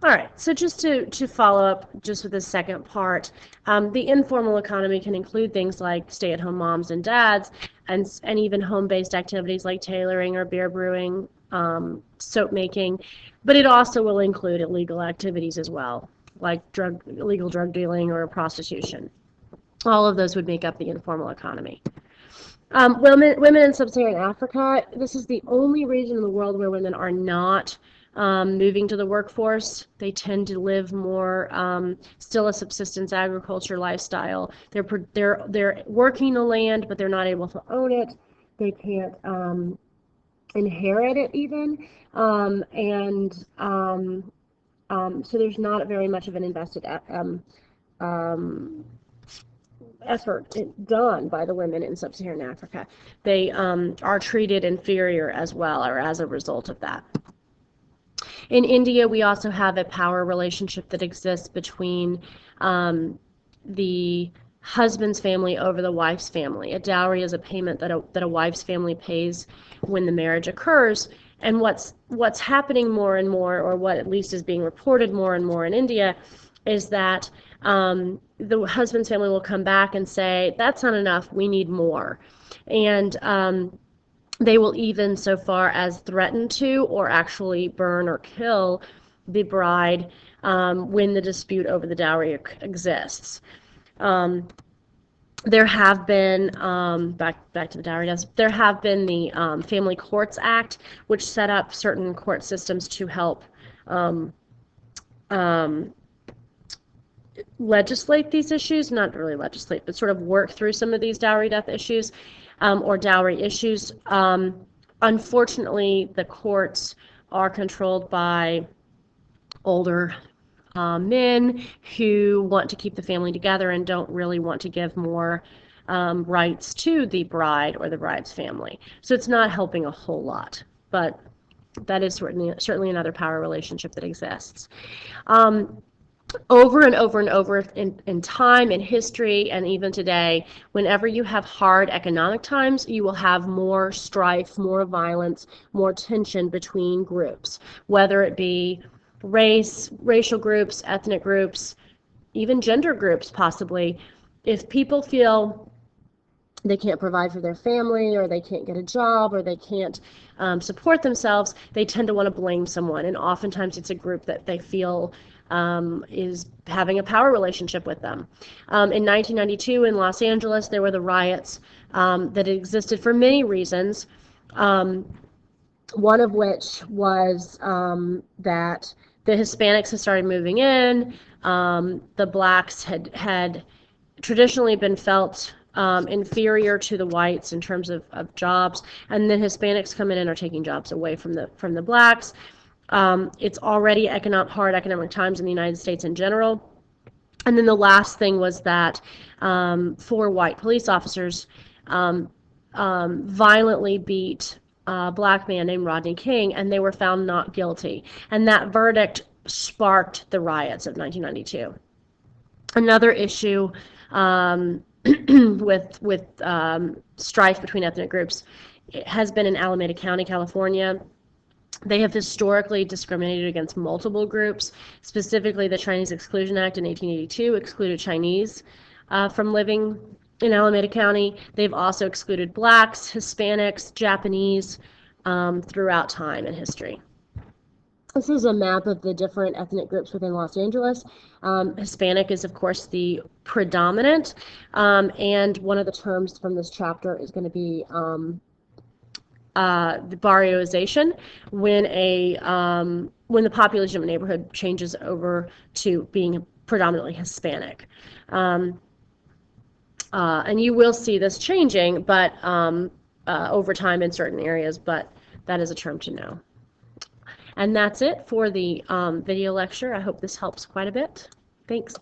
All right, so just to follow up just with the second part, the informal economy can include things like stay-at-home moms and dads, and even home-based activities like tailoring or beer brewing, soap making, but it also will include illegal activities as well, like illegal drug dealing or prostitution. All of those would make up the informal economy. Women in sub-Saharan Africa, this is the only region in the world where women are not moving to the workforce. They tend to live more still a subsistence agriculture lifestyle. They're working the land, but they're not able to own it. They can't inherit it even, so there's not very much of an invested effort done by the women in sub-Saharan Africa. They are treated inferior as well, or as a result of that. In India, we also have a power relationship that exists between the husband's family over the wife's family. A dowry is a payment that a wife's family pays when the marriage occurs. And what's happening more and more, or what at least is being reported more and more in India, is that the husband's family will come back and say, that's not enough, we need more. And they will even so far as threaten to or actually burn or kill the bride when the dispute over the dowry exists. There have been, back to the dowry deaths, there have been the Family Courts Act, which set up certain court systems to help legislate these issues, not really legislate, but sort of work through some of these dowry death issues or dowry issues. Unfortunately, the courts are controlled by older men who want to keep the family together and don't really want to give more rights to the bride or the bride's family. So it's not helping a whole lot, but that is certainly another power relationship that exists. Over and over and over in time, in history, and even today, whenever you have hard economic times, you will have more strife, more violence, more tension between groups, whether it be racial groups, ethnic groups, even gender groups possibly. If people feel they can't provide for their family, or they can't get a job, or they can't support themselves, they tend to want to blame someone, and oftentimes it's a group that they feel is having a power relationship with them. In 1992 in Los Angeles, there were the riots that existed for many reasons, one of which was that the Hispanics had started moving in. The blacks had traditionally been felt inferior to the whites in terms of jobs, and then Hispanics come in and are taking jobs away from the blacks. It's already hard economic times in the United States in general. And then the last thing was that 4 white police officers violently beat a black man named Rodney King, and they were found not guilty. And that verdict sparked the riots of 1992. Another issue with strife between ethnic groups has been in Alameda County, California. They have historically discriminated against multiple groups. Specifically, the Chinese Exclusion Act in 1882 excluded Chinese from living in Alameda County. They've also excluded blacks, Hispanics, Japanese throughout time and history. This is a map of the different ethnic groups within Los Angeles. Hispanic is, of course, the predominant, and one of the terms from this chapter is going to be the barrioization, when the population of a neighborhood changes over to being predominantly Hispanic. And you will see this changing, but over time in certain areas, but that is a term to know. And that's it for the video lecture. I hope this helps quite a bit. Thanks.